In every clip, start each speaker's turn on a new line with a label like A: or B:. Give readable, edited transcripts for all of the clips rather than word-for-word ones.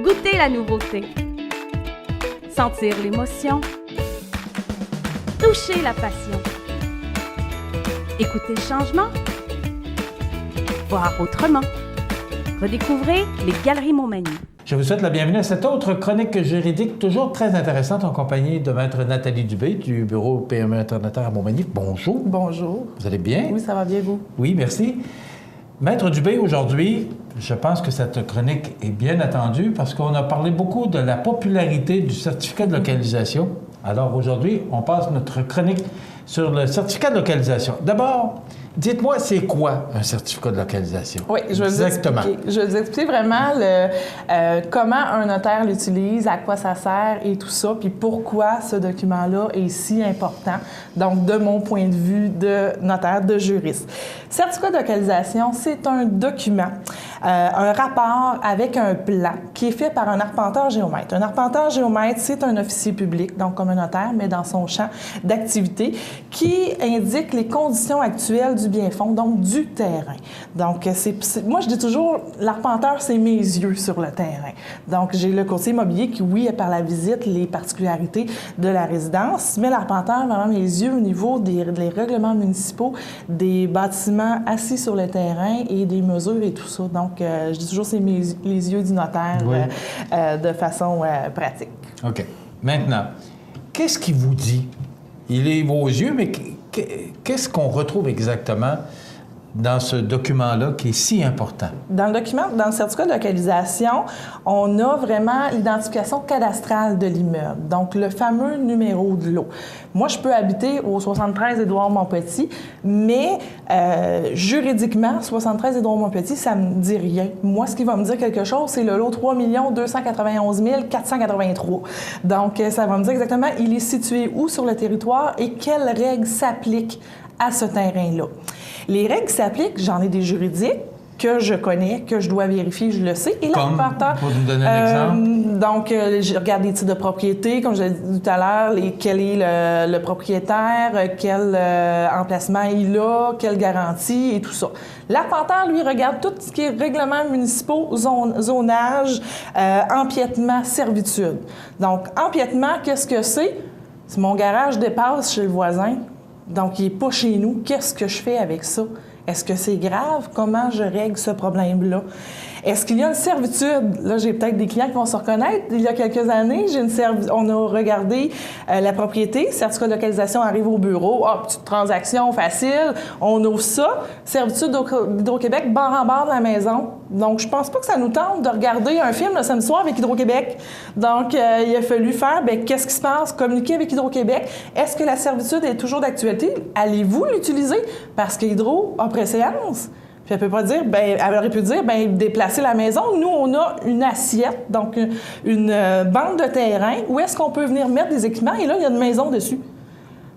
A: Goûter la nouveauté. Sentir l'émotion. Toucher la passion. Écouter le changement. Voir autrement. Redécouvrez les Galeries Montmagny.
B: Je vous souhaite la bienvenue à cette autre chronique juridique toujours très intéressante en compagnie de Maître Nathalie Dubé du bureau PME Internotaire à Montmagny. Bonjour.
C: Bonjour.
B: Vous allez bien?
C: Oui, ça va bien, vous?
B: Oui, merci. Maître Dubé, aujourd'hui, je pense que cette chronique est bien attendue parce qu'on a parlé beaucoup de la popularité du certificat de localisation. Alors aujourd'hui, on passe notre chronique sur le certificat de localisation. D'abord, dites-moi, c'est quoi un certificat de localisation?
C: Oui, je vais vous expliquer. Je vais vous expliquer vraiment comment un notaire l'utilise, à quoi ça sert et tout ça, puis pourquoi ce document-là est si important, donc de mon point de vue de notaire, de juriste. Certificat de localisation, c'est un document, un rapport avec un plan qui est fait par un arpenteur géomètre. Un arpenteur géomètre, c'est un officier public, donc comme un notaire, mais dans son champ d'activité, qui indique les conditions actuelles du bien-fond, donc du terrain. Donc, moi, je dis toujours, l'arpenteur, c'est mes yeux sur le terrain. Donc, j'ai le conseiller immobilier qui, oui, par la visite, les particularités de la résidence, mais l'arpenteur, vraiment mes yeux au niveau des règlements municipaux, des bâtiments assis sur le terrain et des mesures et tout ça. Donc, je dis toujours, c'est les yeux du notaire
B: Oui.
C: De façon pratique.
B: OK. Maintenant, qu'est-ce qui vous dit? Il est vos yeux, mais qu'est-ce qu'on retrouve exactement dans ce document-là qui est si important?
C: Dans le document, dans le certificat de localisation, on a vraiment l'identification cadastrale de l'immeuble, donc le fameux numéro de lot. Moi, je peux habiter au 73 Édouard-Montpetit, mais juridiquement, 73 Édouard-Montpetit, ça me dit rien. Moi, ce qui va me dire quelque chose, c'est le lot 3 291 483. Donc, ça va me dire exactement il est situé où sur le territoire et quelles règles s'appliquent à ce terrain-là. Les règles qui s'appliquent, j'en ai des juridiques que je connais, que je dois vérifier, je le sais. Et
B: Comme, pour nous donner un exemple?
C: Donc, je regarde les titres de propriété, comme je l'ai dit tout à l'heure, quel est le propriétaire, quel emplacement il a, quelle garantie et tout ça. L'arpenteur, lui, regarde tout ce qui est règlements municipaux, zonage, empiètement, servitude. Donc, empiètement, qu'est-ce que c'est? Si mon garage dépasse chez le voisin, donc il n'est pas chez nous, qu'est-ce que je fais avec ça? Est-ce que c'est grave? Comment je règle ce problème-là? Est-ce qu'il y a une servitude? Là, j'ai peut-être des clients qui vont se reconnaître. Il y a quelques années, on a regardé la propriété, certificat de localisation arrive au bureau, petite transaction facile, on ouvre ça, servitude d'Hydro-Québec, barre en barre de la maison. Donc, je pense pas que ça nous tente de regarder un film le samedi soir avec Hydro-Québec. Donc, il a fallu faire, qu'est-ce qui se passe? Communiquer avec Hydro-Québec. Est-ce que la servitude est toujours d'actualité? Allez-vous l'utiliser? Parce que Hydro a préséance. Puis elle peut pas dire, elle aurait pu dire, déplacer la maison. Nous, on a une assiette, donc une bande de terrain où est-ce qu'on peut venir mettre des équipements et là, il y a une maison dessus.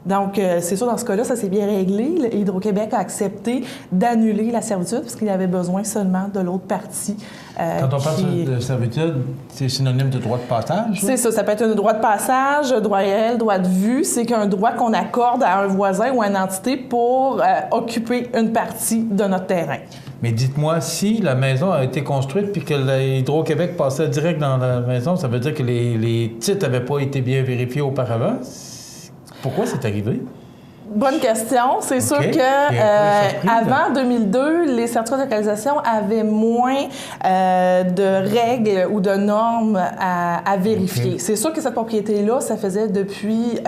C: Donc, c'est sûr, dans ce cas-là, ça s'est bien réglé. Hydro-Québec a accepté d'annuler la servitude parce qu'il avait besoin seulement de l'autre partie.
B: Quand on parle de servitude, c'est synonyme de droit de passage?
C: C'est ça peut être un droit de passage, droit réel, droit de vue. C'est qu'un droit qu'on accorde à un voisin ou à une entité pour occuper une partie de notre terrain.
B: Mais dites-moi, si la maison a été construite puis que l'Hydro-Québec passait direct dans la maison, ça veut dire que les titres n'avaient pas été bien vérifiés auparavant? Pourquoi c'est arrivé?
C: Bonne question. C'est sûr que avant 2002, les certificats de localisation avaient moins de règles ou de normes à vérifier. C'est sûr que cette propriété-là, ça faisait depuis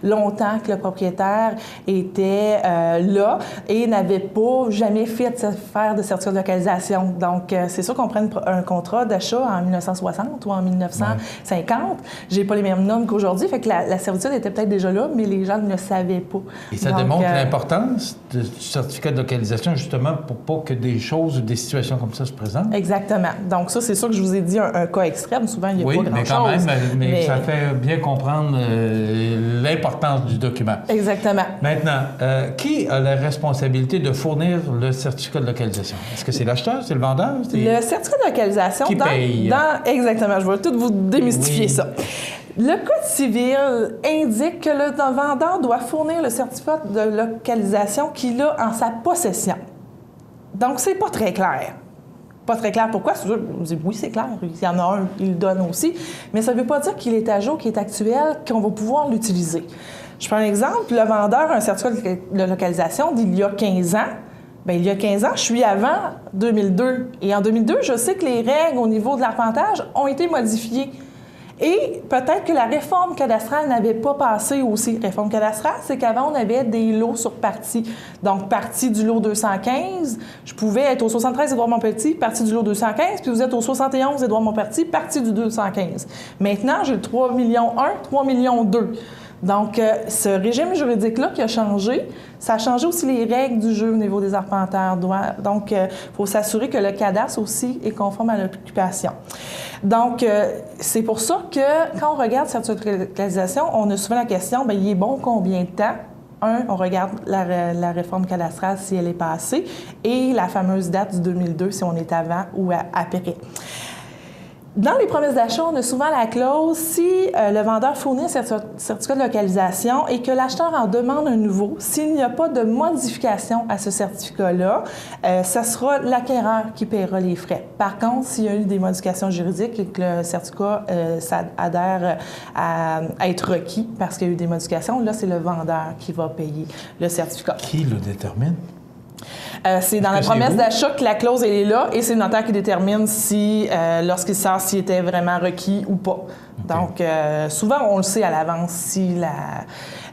C: longtemps que le propriétaire était là et n'avait pas jamais fait faire de certificat de localisation. Donc, c'est sûr qu'on prenne un contrat d'achat en 1960 ou en 1950. J'ai pas les mêmes normes qu'aujourd'hui, fait que la servitude était peut-être déjà là, mais les gens ne le savaient pas.
B: Et ça démontre l'importance du certificat de localisation, justement, pour pas que des choses ou des situations comme ça se présentent.
C: Exactement. Donc ça, c'est sûr que je vous ai dit un cas extrême. Souvent, il n'y a pas grand-chose.
B: Oui, mais quand même, mais ça fait bien comprendre l'importance du document.
C: Exactement.
B: Maintenant, qui a la responsabilité de fournir le certificat de localisation? Est-ce que c'est l'acheteur, c'est le vendeur?
C: Le certificat de localisation...
B: Qui paye?
C: Exactement. Je vais tout vous démystifier ça. Le Code civil indique que le vendeur doit fournir le certificat de localisation qu'il a en sa possession. Donc, c'est pas très clair. pas très clair pourquoi. C'est sûr, on dit oui, c'est clair, il y en a un, il le donne aussi. Mais ça ne veut pas dire qu'il est à jour, qu'il est actuel, qu'on va pouvoir l'utiliser. Je prends un exemple, le vendeur a un certificat de localisation d'il y a 15 ans. Bien, il y a 15 ans, je suis avant 2002. Et en 2002, je sais que les règles au niveau de l'arpentage ont été modifiées. Et peut-être que la réforme cadastrale n'avait pas passé aussi. Réforme cadastrale, c'est qu'avant, on avait des lots sur partie. Donc, partie du lot 215, je pouvais être au 73 Édouard-Montpetit, partie du lot 215, puis vous êtes au 71 Édouard-Montpetit, partie du 215. Maintenant, j'ai le 3 millions 1, 3 millions 2. Donc, ce régime juridique-là qui a changé, ça a changé aussi les règles du jeu au niveau des arpenteurs. Donc, il faut s'assurer que le cadastre aussi est conforme à l'occupation. Donc, c'est pour ça que quand on regarde cette localisation, on a souvent la question, bien, il est bon combien de temps? On regarde la réforme cadastrale si elle est passée et la fameuse date du 2002 si on est avant ou après. Dans les promesses d'achat, on a souvent la clause si le vendeur fournit un certificat de localisation et que l'acheteur en demande un nouveau, s'il n'y a pas de modification à ce certificat-là, ce sera l'acquéreur qui paiera les frais. Par contre, s'il y a eu des modifications juridiques et que le certificat adhère à être requis parce qu'il y a eu des modifications, là, c'est le vendeur qui va payer le certificat.
B: Qui le détermine?
C: C'est dans la promesse d'achat que la clause elle est là et c'est le notaire qui détermine si, lorsqu'il sort, s'il était vraiment requis ou pas. Okay. Donc, souvent, on le sait à l'avance si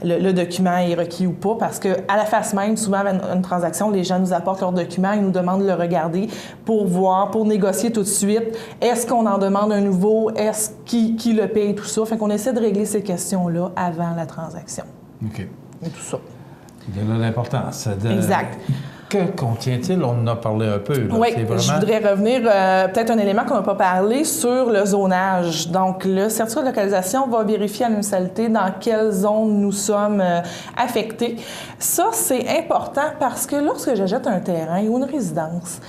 C: le document est requis ou pas parce qu'à la face même, souvent, avec une transaction, les gens nous apportent leurs documents, ils nous demandent de le regarder pour voir, pour négocier tout de suite. Est-ce qu'on en demande un nouveau? Est-ce qui le paye? Tout ça. Fait qu'on essaie de régler ces questions-là avant la transaction.
B: OK.
C: Et tout ça.
B: Il y a l'importance.
C: Exact.
B: Que contient-il? On en a parlé un peu. Là.
C: Oui,
B: vraiment...
C: je voudrais revenir, peut-être un élément qu'on n'a pas parlé, sur le zonage. Donc, le certificat de localisation va vérifier à l'université dans quelle zone nous sommes affectés. Ça, c'est important parce que lorsque j'achète un terrain ou une résidence,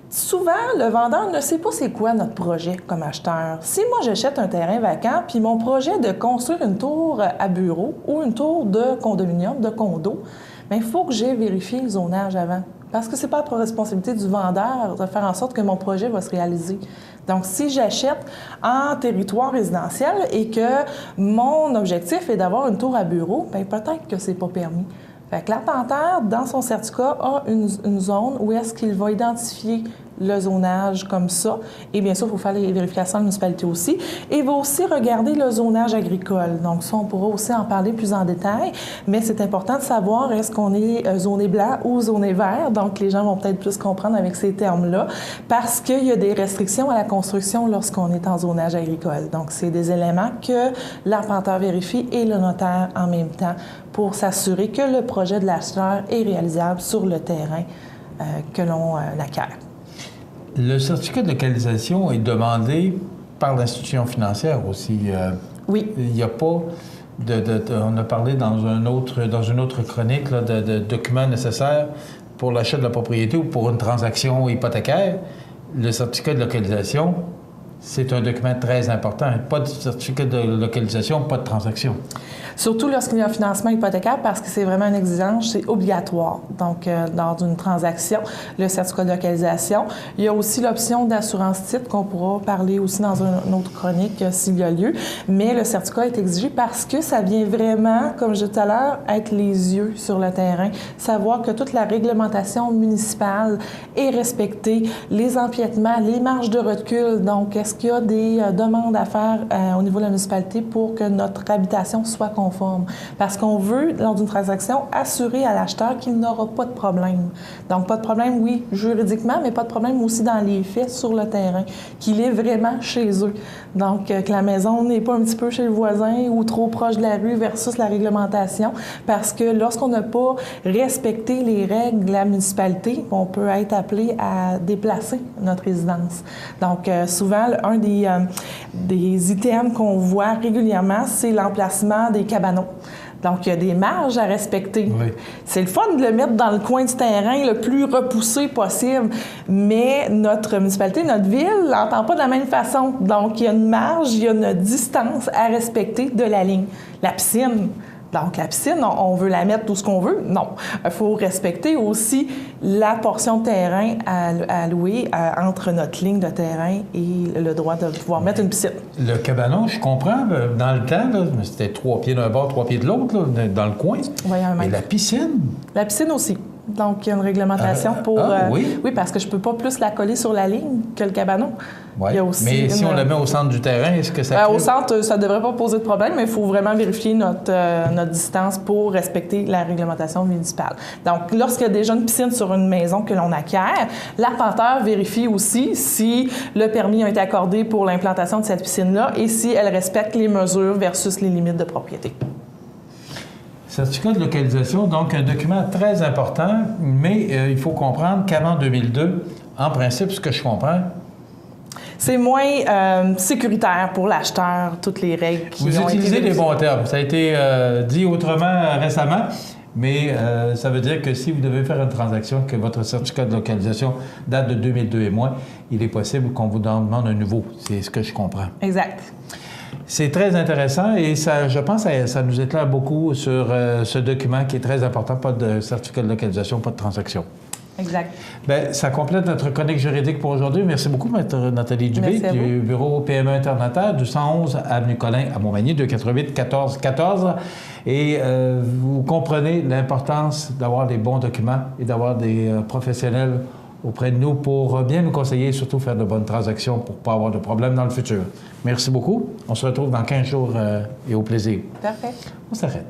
C: souvent, le vendeur ne sait pas c'est quoi notre projet comme acheteur. Si moi, j'achète un terrain vacant, puis mon projet de construire une tour à bureau ou une tour de condominium, de condo, bien, il faut que j'ai vérifié le zonage avant. Parce que ce n'est pas la responsabilité du vendeur de faire en sorte que mon projet va se réaliser. Donc, si j'achète en territoire résidentiel et que mon objectif est d'avoir une tour à bureau, bien, peut-être que ce n'est pas permis. Fait que l'arpenteur, dans son certificat, a une zone où est-ce qu'il va identifier le zonage comme ça. Et bien sûr, il faut faire les vérifications de la municipalité aussi. Et il va aussi regarder le zonage agricole. Donc ça, on pourra aussi en parler plus en détail. Mais c'est important de savoir est-ce qu'on est zoné blanc ou zoné vert. Donc les gens vont peut-être plus comprendre avec ces termes-là parce qu'il y a des restrictions à la construction lorsqu'on est en zonage agricole. Donc c'est des éléments que l'arpenteur vérifie et le notaire en même temps pour s'assurer que le projet de l'acheteur est réalisable sur le terrain que l'on acquiert.
B: Le certificat de localisation est demandé par l'institution financière aussi.
C: Oui.
B: Il n'y a pas on a parlé dans une autre chronique là, de documents nécessaires pour l'achat de la propriété ou pour une transaction hypothécaire. Le certificat de localisation, c'est un document très important. Pas de certificat de localisation, pas de transaction.
C: Surtout lorsqu'il y a un financement hypothécaire, parce que c'est vraiment une exigence, c'est obligatoire. Donc, dans une transaction, le certificat de localisation. Il y a aussi l'option d'assurance titre qu'on pourra parler aussi dans une autre chronique s'il y a lieu. Mais le certificat est exigé parce que ça vient vraiment, comme je disais tout à l'heure, être les yeux sur le terrain, savoir que toute la réglementation municipale est respectée, les empiètements, les marges de recul. Donc, est-ce qu'il y a des demandes à faire au niveau de la municipalité pour que notre habitation soit conforme? Parce qu'on veut, lors d'une transaction, assurer à l'acheteur qu'il n'aura pas de problème. Donc, pas de problème, oui, juridiquement, mais pas de problème aussi dans les faits sur le terrain, qu'il est vraiment chez eux. Donc, que la maison n'est pas un petit peu chez le voisin ou trop proche de la rue versus la réglementation. Parce que lorsqu'on n'a pas respecté les règles de la municipalité, on peut être appelé à déplacer notre résidence. Donc, souvent, un des items qu'on voit régulièrement, c'est l'emplacement des cabanons. Donc, il y a des marges à respecter.
B: Oui. C'est
C: le fun de le mettre dans le coin du terrain le plus repoussé possible, mais notre municipalité, notre ville, l'entend pas de la même façon. Donc, il y a une marge, il y a une distance à respecter de la ligne. La piscine, Donc, la piscine, on veut la mettre tout ce qu'on veut? Non. Il faut respecter aussi la portion de terrain à louer entre notre ligne de terrain et le droit de pouvoir mettre une piscine.
B: Le cabanon, je comprends, dans le temps, là, c'était 3 pieds d'un bord, 3 pieds de l'autre, là, dans le coin.
C: Oui, un
B: Et
C: mètre.
B: la piscine?
C: La piscine aussi. Donc, il y a une réglementation pour...
B: oui?
C: Oui, parce que je ne peux pas plus la coller sur la ligne que le cabanon.
B: Ouais.
C: Il y a aussi
B: Mais si
C: une-
B: on la met au centre du terrain, est-ce que ça...
C: Au
B: crée-
C: centre, ça ne devrait pas poser de problème, mais il faut vraiment vérifier notre distance pour respecter la réglementation municipale. Donc, lorsqu'il y a déjà une piscine sur une maison que l'on acquiert, l'arpenteur vérifie aussi si le permis a été accordé pour l'implantation de cette piscine-là et si elle respecte les mesures versus les limites de propriété.
B: Certificat de localisation, donc un document très important, mais il faut comprendre qu'avant 2002, en principe, ce que je comprends,
C: C'est moins sécuritaire pour l'acheteur, toutes les règles qui
B: vous
C: ont été
B: utilisez les
C: vérifiées.
B: bons termes. Ça a été dit autrement récemment, mais ça veut dire que si vous devez faire une transaction, que votre certificat de localisation date de 2002 et moins, il est possible qu'on vous demande un nouveau. C'est ce que je comprends.
C: Exact.
B: C'est très intéressant et ça, je pense que ça nous éclaire beaucoup sur ce document qui est très important. Pas de certificat de localisation, pas de transaction.
C: Exact.
B: Bien, ça complète notre chronique juridique pour aujourd'hui. Merci beaucoup, Maître Nathalie Dubé,
C: Merci à vous.
B: du bureau PME Internotaire du 111 Avenue Colin à Montmagny, 248 14 14. Et vous comprenez l'importance d'avoir des bons documents et d'avoir des professionnels auprès de nous pour bien nous conseiller et surtout faire de bonnes transactions pour ne pas avoir de problèmes dans le futur. Merci beaucoup. On se retrouve dans 15 jours et au plaisir.
C: Parfait.
B: On s'arrête.